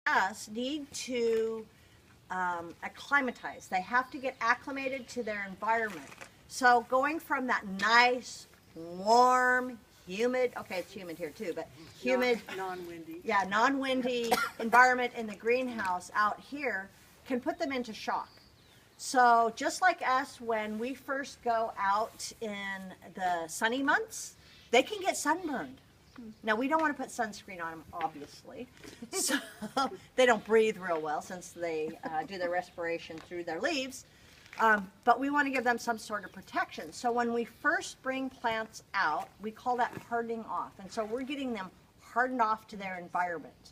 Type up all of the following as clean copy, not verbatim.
us, need to acclimatize. They have to get acclimated to their environment. So going from that nice, warm, humid, okay, it's humid here too, but humid, non-windy. yeah, non-windy environment in the greenhouse out here can put them into shock. So just like us, when we first go out in the sunny months, they can get sunburned. Now, we don't want to put sunscreen on them, obviously. So they don't breathe real well since they do their respiration through their leaves. But we want to give them some sort of protection. So when we first bring plants out, we call that hardening off. And so we're getting them hardened off to their environment.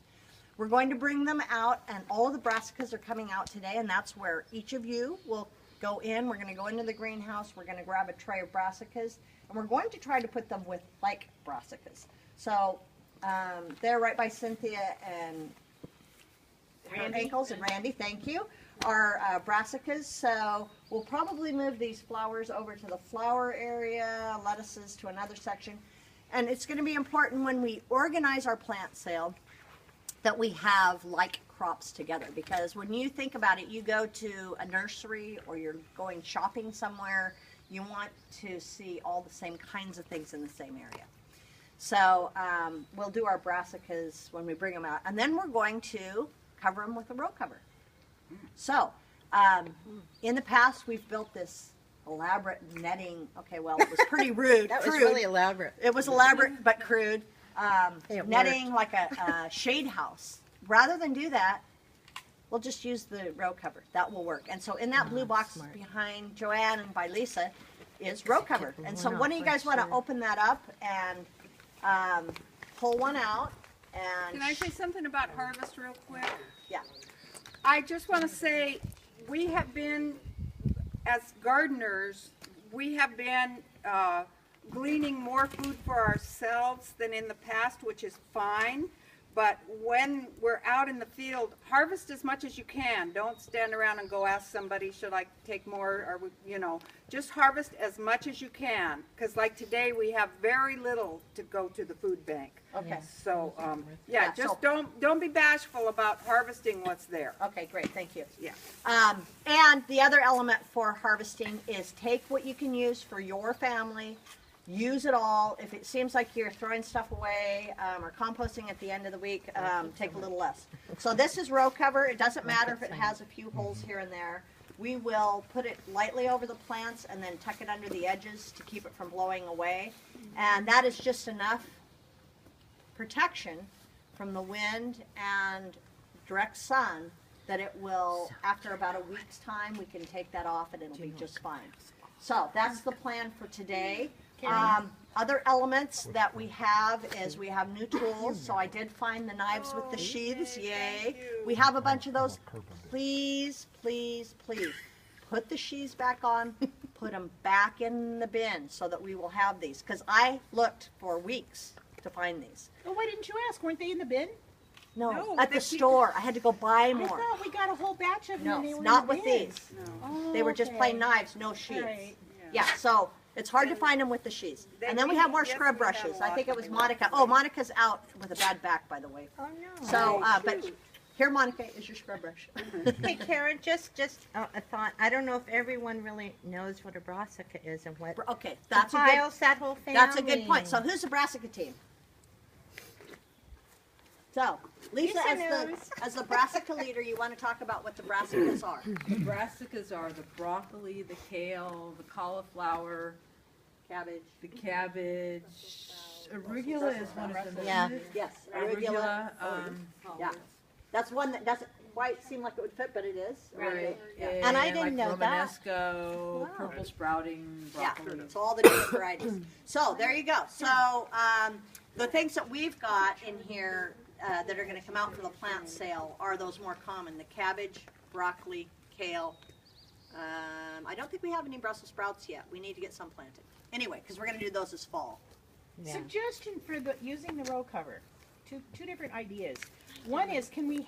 We're going to bring them out, and all of the brassicas are coming out today, and that's where each of you will go in. We're going to go into the greenhouse. We're going to grab a tray of brassicas, and we're going to try to put them with like brassicas. So they're right by Cynthia and Ankles and Randy, thank you, are brassicas. So we'll probably move these flowers over to the flower area, lettuces to another section. And it's going to be important when we organize our plant sale that we have like crops together, because when you think about it, you go to a nursery or you're going shopping somewhere, you want to see all the same kinds of things in the same area. So we'll do our brassicas when we bring them out, and then we're going to cover them with a row cover. So in the past, we've built this elaborate netting. Okay, well, it was pretty rude. That was really elaborate. It was elaborate but crude. Netting like a shade house. Rather than do that, we'll just use the row cover. That will work. And so in that blue box smart. behind Joanne and by Lisa is row cover. And so one of you guys want to open that up and pull one out. And Can I say something about harvest real quick? yeah. I just want to say we have been, as gardeners, we have been gleaning more food for ourselves than in the past, which is fine. But when we're out in the field, harvest as much as you can. Don't stand around and go ask somebody, should I take more, or, you know, just harvest as much as you can. Because like today, we have very little to go to the food bank. Okay. So, yeah, just don't be bashful about harvesting what's there. Okay, great. Thank you. Yeah. And the other element for harvesting is take what you can use for your family. Use it all. If it seems like you're throwing stuff away or composting at the end of the week, take a little less. So this is row cover. It doesn't matter if it has a few holes here and there. We will put it lightly over the plants and then tuck it under the edges to keep it from blowing away. And that is just enough protection from the wind and direct sun that it will, after about a week's time, we can take that off and it'll be just fine. So that's the plan for today. Other elements that we have is we have new tools. So I did find the knives with the sheaths. Yay. We have a bunch of those. Please, please, please put the sheaths back on. Put them back in the bin so that we will have these. Because I looked for weeks to find these. Well, why didn't you ask? Weren't they in the bin? No, at the store. I had to go buy I more. thought we got a whole batch of them. No, and they were not in the with bin. these. Oh, They were just okay. plain knives, no sheaths. Right. Yeah, so it's hard to find them with the sheaths. And then we have more scrub brushes. I think it was Monica. Oh, Monica's out with a bad back, by the way. Oh, no. So, but here, Monica, is your scrub brush. Hey, Karen, just a thought. I don't know if everyone really knows what a brassica is and what Okay, that's a good, compiles that whole family. that's a good point. So who's the brassica team? So, Lisa, as the brassica leader, you want to talk about what the brassicas are. The brassicas are the broccoli, the kale, the cauliflower, Cabbage. the cabbage. Arugula is one of them. Yeah. isn't it? Yes, Arugula. yeah. That's one that doesn't quite seem like it would fit, but it is. Right. Yeah. And I didn't like know that. Romanesco, Wow. purple sprouting, Yeah, broccoli. it's all the different varieties. So there you go. So the things that we've got in here that are going to come out for the plant sale are those more common: the cabbage, broccoli, kale. I don't think we have any Brussels sprouts yet. We need to get some planted. Anyway, because we're going to do those this fall. Yeah. Suggestion for using the row cover. Two different ideas. One is, can we